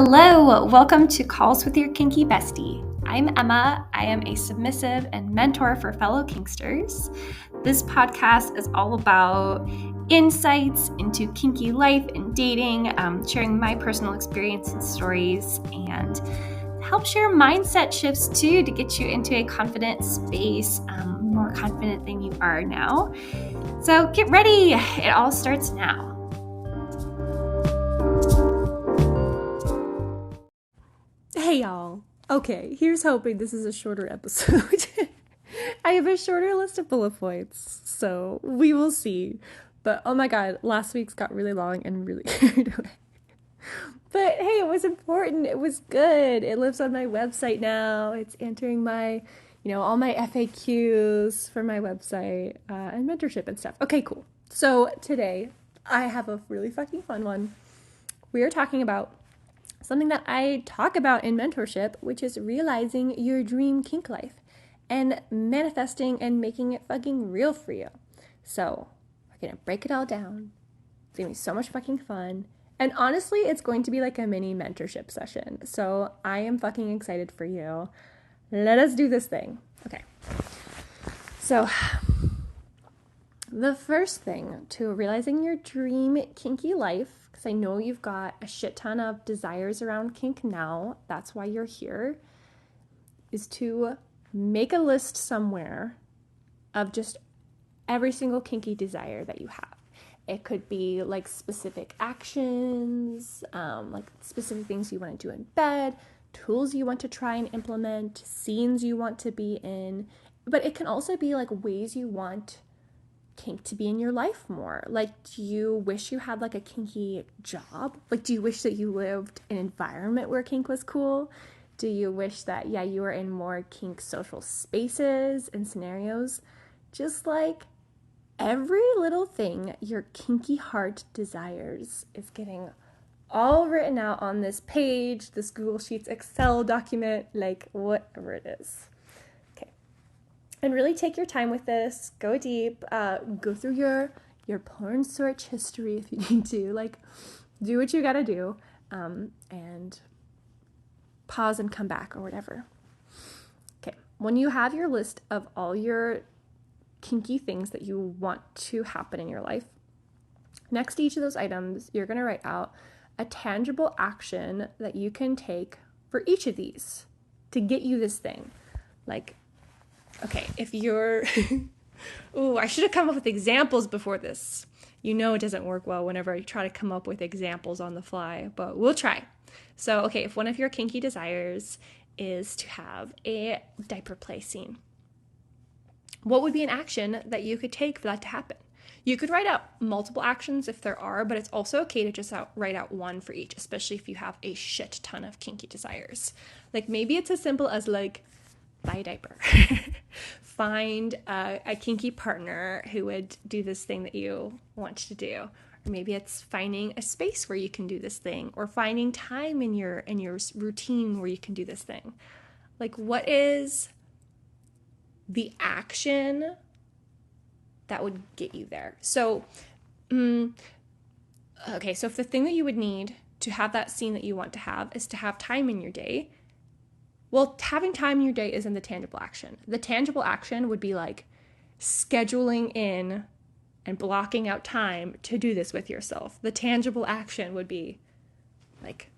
Hello, welcome to Calls with your Kinky Bestie. I'm Emma. I am a submissive and mentor for fellow kinksters. This podcast is all about insights into kinky life and dating, sharing my personal experience and stories, and help share mindset shifts too to get you into a confident space, more confident than you are now. So get ready. It all starts now. Hey y'all. Okay, here's hoping this is a shorter episode. I have a shorter list of bullet points, so we will see. But oh my god, last week's got really long and really carried away. But hey, it was important. It was good. It lives on my website now. It's entering my, all my FAQs for my website and mentorship and stuff. Okay, cool. So today I have a really fucking fun one. We are talking about something that I talk about in mentorship, which is realizing your dream kink life and manifesting and making it fucking real for you. So we're going to break it all down. It's going to be so much fucking fun. And honestly, it's going to be like a mini mentorship session. So I am fucking excited for you. Let us do this thing. Okay. So the first thing to realizing your dream kinky life, because I know you've got a shit ton of desires around kink now, that's why you're here, is to make a list somewhere of just every single kinky desire that you have. It could be like specific actions, like specific things you want to do in bed, tools you want to try and implement, scenes you want to be in, but it can also be like ways you want kink to be in your life more. Like, do you wish you had like a kinky job? Like, do you wish that you lived in an environment where kink was cool? Do you wish that, you were in more kink social spaces and scenarios? Just like every little thing your kinky heart desires is getting all written out on this page, this Google Sheets Excel document, like whatever it is. And really take your time with this. Go deep. Go through your porn search history if you need to. Like, do what you gotta do, and pause and come back or whatever. Okay. When you have your list of all your kinky things that you want to happen in your life, next to each of those items, you're gonna write out a tangible action that you can take for each of these to get you this thing. Like, okay, if you're, I should have come up with examples before this. You know it doesn't work well whenever I try to come up with examples on the fly, but we'll try. So, okay, if one of your kinky desires is to have a diaper play scene, what would be an action that you could take for that to happen? You could write out multiple actions if there are, but it's also okay to just write out one for each, especially if you have a shit ton of kinky desires. Like, maybe it's as simple as like, buy a diaper. Find a kinky partner who would do this thing that you want to do. Or maybe it's finding a space where you can do this thing, or finding time in your routine where you can do this thing. Like, what is the action that would get you there? So, okay, so if the thing that you would need to have that scene that you want to have is to have time in your day, well, having time in your day isn't the tangible action. The tangible action would be like scheduling in and blocking out time to do this with yourself. The tangible action would be like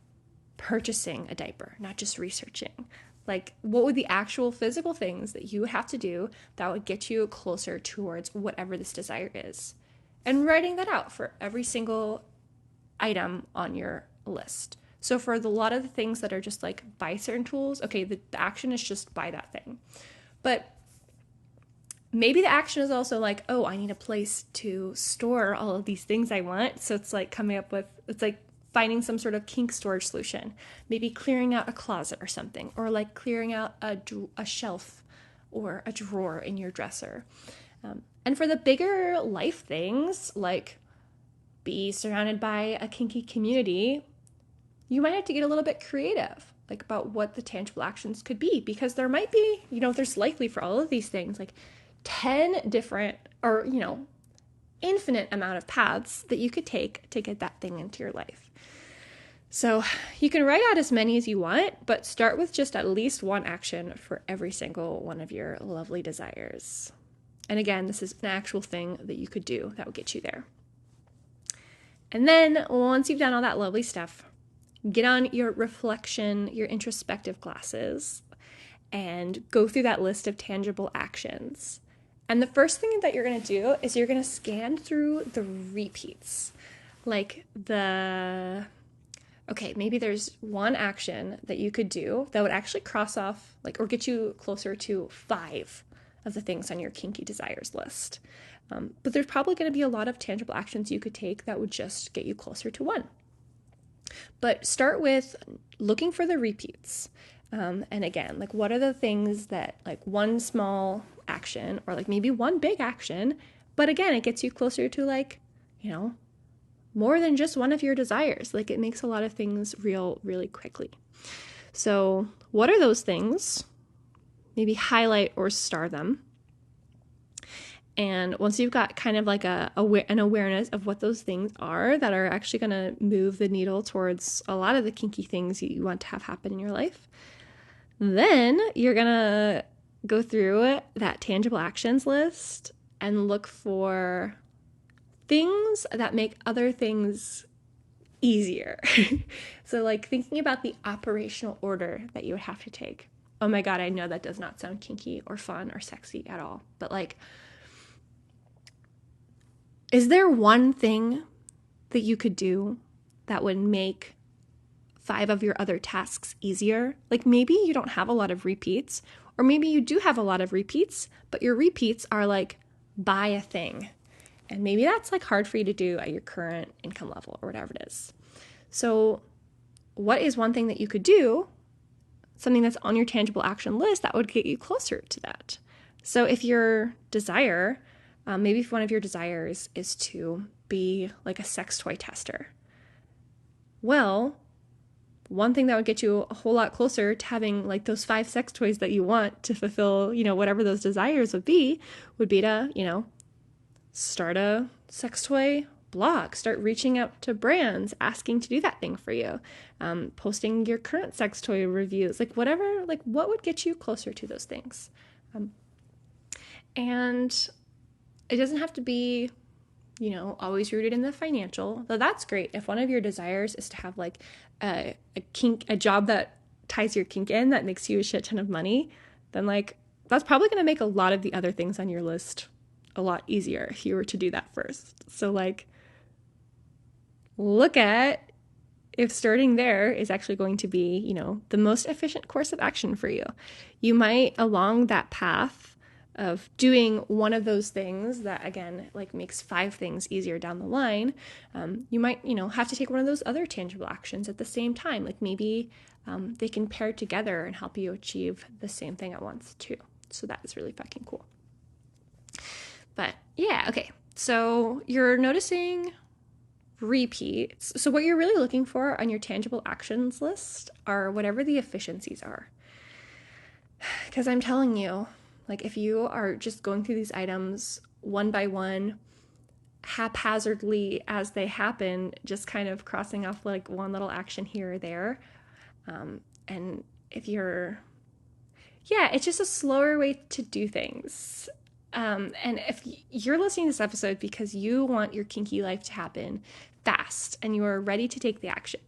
purchasing a diaper, not just researching. Like, what would the actual physical things that you have to do that would get you closer towards whatever this desire is? And writing that out for every single item on your list. So for a lot of the things that are just like buy certain tools, okay, the action is just buy that thing. But maybe the action is also like, oh, I need a place to store all of these things I want. So it's like it's like finding some sort of kink storage solution. Maybe clearing out a closet or something, or like clearing out a shelf or a drawer in your dresser. And for the bigger life things, like be surrounded by a kinky community, you might have to get a little bit creative, like about what the tangible actions could be, because there might be, there's likely for all of these things, like 10 different or, infinite amount of paths that you could take to get that thing into your life. So you can write out as many as you want, but start with just at least one action for every single one of your lovely desires. And again, this is an actual thing that you could do that will get you there. And then once you've done all that lovely stuff, get on your reflection, your introspective glasses, and go through that list of tangible actions. And the first thing that you're going to do is you're going to scan through the repeats. Like maybe there's one action that you could do that would actually cross off, or get you closer to 5 of the things on your kinky desires list. But there's probably going to be a lot of tangible actions you could take that would just get you closer to 1. But start with looking for the repeats. And again, what are the things that, one small action or maybe one big action, but again, it gets you closer to more than just one of your desires. It makes a lot of things real really quickly. So what are those things? Maybe highlight or star them. And once you've got kind of an awareness of what those things are that are actually going to move the needle towards a lot of the kinky things you want to have happen in your life, then you're going to go through that tangible actions list and look for things that make other things easier. So thinking about the operational order that you would have to take. Oh my God, I know that does not sound kinky or fun or sexy at all, but is there one thing that you could do that would make 5 of your other tasks easier? Maybe you don't have a lot of repeats, or maybe you do have a lot of repeats, but your repeats are buy a thing. And maybe that's hard for you to do at your current income level or whatever it is. So what is one thing that you could do, something that's on your tangible action list that would get you closer to that? So if your desire, maybe if one of your desires is to be a sex toy tester, well, one thing that would get you a whole lot closer to having those 5 sex toys that you want to fulfill, whatever those desires would be to, start a sex toy blog, start reaching out to brands, asking to do that thing for you, posting your current sex toy reviews, whatever, what would get you closer to those things. And it doesn't have to be, always rooted in the financial, though that's great. If one of your desires is to have a job that ties your kink in, that makes you a shit ton of money, then that's probably going to make a lot of the other things on your list a lot easier if you were to do that first. So look at if starting there is actually going to be, the most efficient course of action for you. You might, along that path of doing one of those things that, again, makes 5 things easier down the line, you might, have to take one of those other tangible actions at the same time. Maybe they can pair together and help you achieve the same thing at once too. So that is really fucking cool. But yeah, okay. So you're noticing repeats. So what you're really looking for on your tangible actions list are whatever the efficiencies are. Because I'm telling you, if you are just going through these items one by one, haphazardly as they happen, just kind of crossing off one little action here or there, and if it's just a slower way to do things. And if you're listening to this episode because you want your kinky life to happen fast and you are ready to take the action,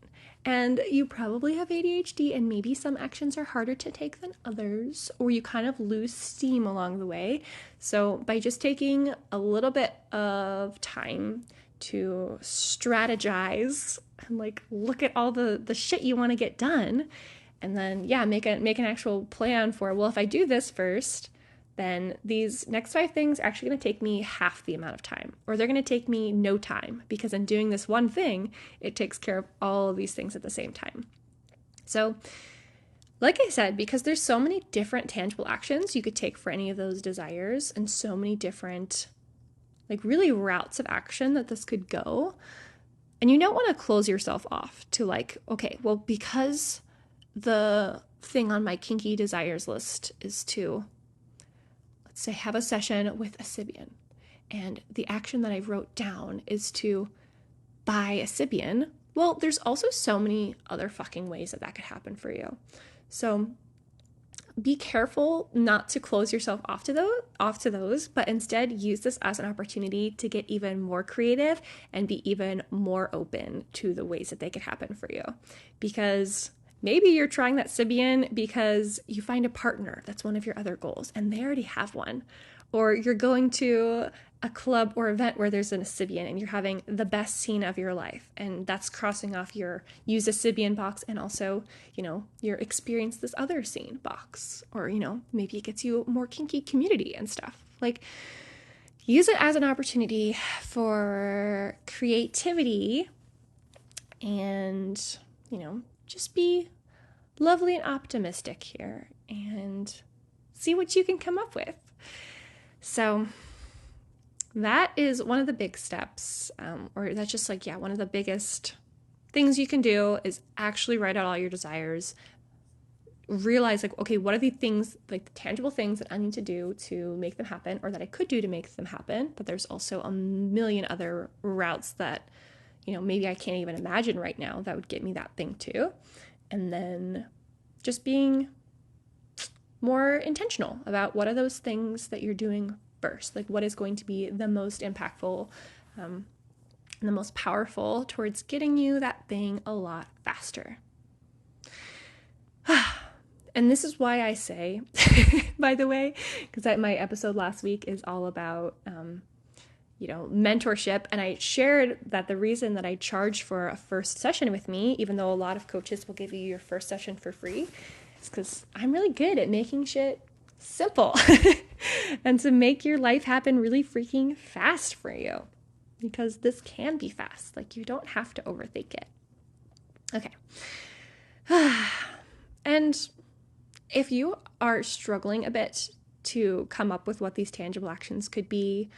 and you probably have ADHD and maybe some actions are harder to take than others, or you kind of lose steam along the way. So by just taking a little bit of time to strategize and look at all the shit you want to get done, and then make an actual plan for, well, if I do this first, then these next 5 things are actually going to take me half the amount of time, or they're going to take me no time, because in doing this one thing, it takes care of all of these things at the same time. So, like I said, because there's so many different tangible actions you could take for any of those desires, and so many different, really routes of action that this could go, and you don't want to close yourself off to okay, well, because the thing on my kinky desires list is to, let's say, have a session with a Sybian, and the action that I wrote down is to buy a Sybian, Well, there's also so many other fucking ways that could happen for you. So be careful not to close yourself off to those, but instead use this as an opportunity to get even more creative and be even more open to the ways that they could happen for you. Because maybe you're trying that Sibian because you find a partner that's one of your other goals and they already have one. Or you're going to a club or event where there's an Sibian and you're having the best scene of your life. And that's crossing off your use a Sibian box and also, your experience this other scene box. Or, maybe it gets you more kinky community and stuff. Like, use it as an opportunity for creativity and, just be lovely and optimistic here and see what you can come up with. So that is one of the big steps, or that's just one of the biggest things you can do is actually write out all your desires. Realize okay, what are the things, the tangible things that I need to do to make them happen, or that I could do to make them happen. But there's also a million other routes that, maybe I can't even imagine right now that would get me that thing too. And then just being more intentional about what are those things that you're doing first, what is going to be the most impactful and the most powerful towards getting you that thing a lot faster. And this is why I say, by the way, because my episode last week is all about mentorship, and I shared that the reason that I charge for a first session with me, even though a lot of coaches will give you your first session for free, is because I'm really good at making shit simple and to make your life happen really freaking fast for you, because this can be fast. You don't have to overthink it. Okay. And if you are struggling a bit to come up with what these tangible actions could be,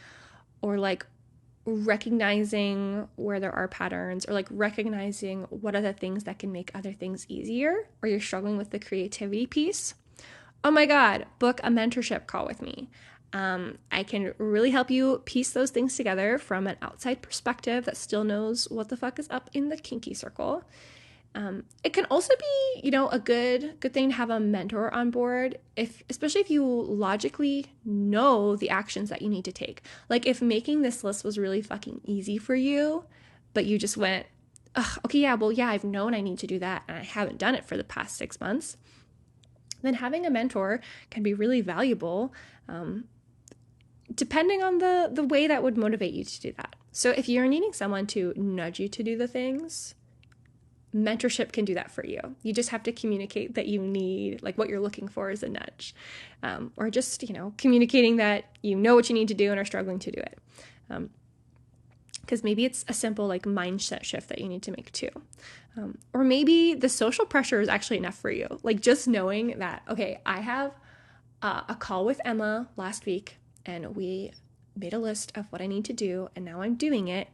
or recognizing where there are patterns, or recognizing what are the things that can make other things easier, or you're struggling with the creativity piece, oh my God, book a mentorship call with me. I can really help you piece those things together from an outside perspective that still knows what the fuck is up in the kinky circle. It can also be, a good thing to have a mentor on board, especially if you logically know the actions that you need to take. If making this list was really fucking easy for you, but you just went, okay, yeah, I've known I need to do that and I haven't done it for the past 6 months, then having a mentor can be really valuable, depending on the way that would motivate you to do that. So if you're needing someone to nudge you to do the things, mentorship can do that for you. You just have to communicate that you need, what you're looking for is a nudge, or just, communicating that you know what you need to do and are struggling to do it. Because maybe it's a simple mindset shift that you need to make too. Or maybe the social pressure is actually enough for you. Just knowing that, okay, I have a call with Emma last week and we made a list of what I need to do and now I'm doing it.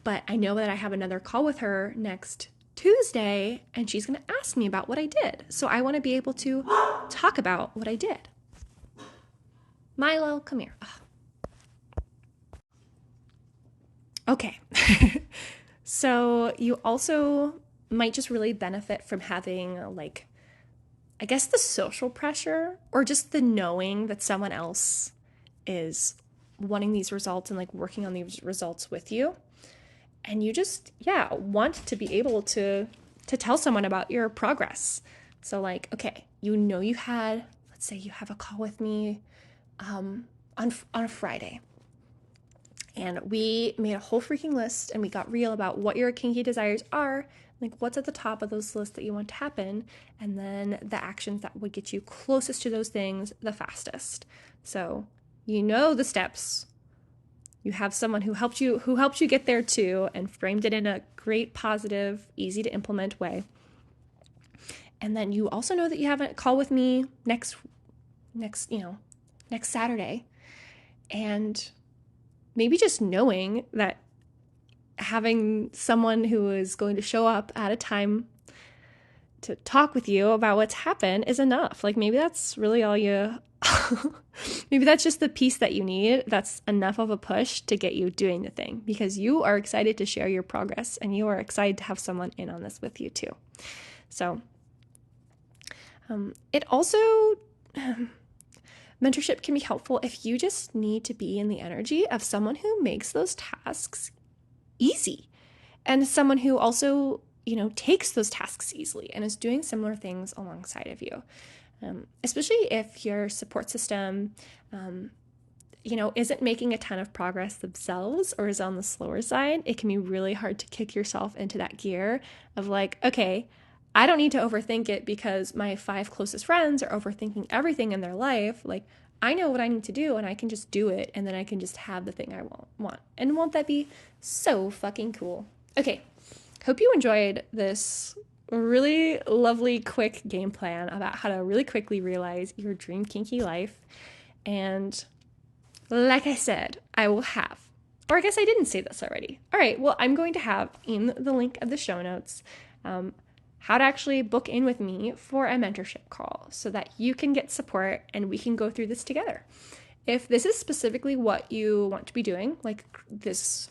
But I know that I have another call with her next Tuesday and she's going to ask me about what I did. So I want to be able to talk about what I did. Milo, come here. Okay. So you also might just really benefit from having I guess the social pressure, or just the knowing that someone else is wanting these results and working on these results with you. And you just, want to be able to tell someone about your progress. So okay, you had, let's say you have a call with me on a Friday. And we made a whole freaking list and we got real about what your kinky desires are, what's at the top of those lists that you want to happen, and then the actions that would get you closest to those things the fastest. So the steps. You have someone who helped you get there too and framed it in a great, positive, easy to implement way. And then you also know that you have a call with me next Saturday. And maybe just knowing that having someone who is going to show up at a time talk with you about what's happened is enough. Like maybe that's really all you, maybe that's just the piece that you need. That's enough of a push to get you doing the thing because you are excited to share your progress and you are excited to have someone in on this with you too. So it also, mentorship can be helpful if you just need to be in the energy of someone who makes those tasks easy and someone who also, takes those tasks easily and is doing similar things alongside of you. Especially if your support system, isn't making a ton of progress themselves or is on the slower side, it can be really hard to kick yourself into that gear of like, okay, I don't need to overthink it because my 5 closest friends are overthinking everything in their life. Like, I know what I need to do and I can just do it and then I can just have the thing I want. And won't that be so fucking cool? Okay, hope you enjoyed this really lovely, quick game plan about how to really quickly realize your dream kinky life. And like I said, I will have, or I guess I didn't say this already. All right, well, I'm going to have in the link of the show notes how to actually book in with me for a mentorship call so that you can get support and we can go through this together. If this is specifically what you want to be doing, like this,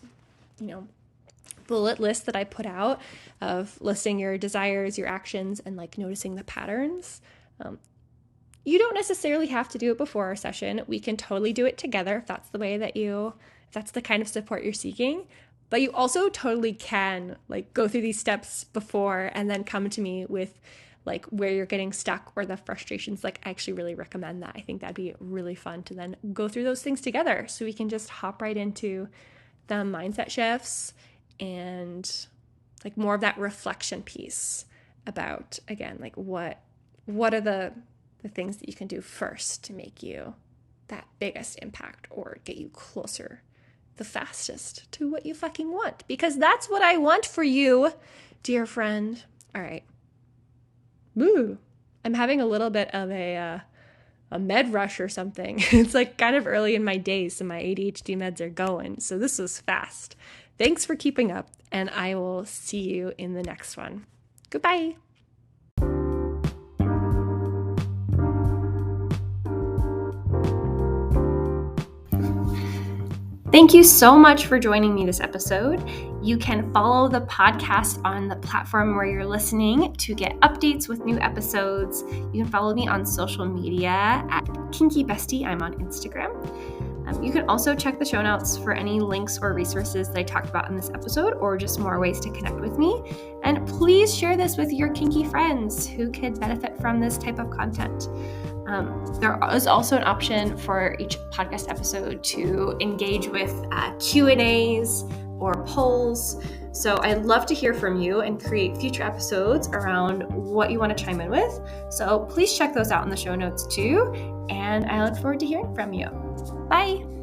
bullet list that I put out of listing your desires, your actions, and like noticing the patterns, you don't necessarily have to do it before our session. We can totally do it together if that's the way that if that's the kind of support you're seeking. But you also totally can like go through these steps before and then come to me with like where you're getting stuck or the frustrations. Like I actually really recommend that. I think that'd be really fun to then go through those things together so we can just hop right into the mindset shifts and like more of that reflection piece about, again, like what are the things that you can do first to make you that biggest impact or get you closer the fastest to what you fucking want, because that's what I want for you, dear friend. All right. Woo. I'm having a little bit of a med rush or something. It's like kind of early in my day, so my ADHD meds are going. So this was fast. Thanks for keeping up, and I will see you in the next one. Goodbye. Thank you so much for joining me this episode. You can follow the podcast on the platform where you're listening to get updates with new episodes. You can follow me on social media at Kinky Bestie. I'm on Instagram. You can also check the show notes for any links or resources that I talked about in this episode or just more ways to connect with me. And please share this with your kinky friends who could benefit from this type of content. There is also an option for each podcast episode to engage with Q&As or polls. So I'd love to hear from you and create future episodes around what you want to chime in with. So please check those out in the show notes too. And I look forward to hearing from you. Bye.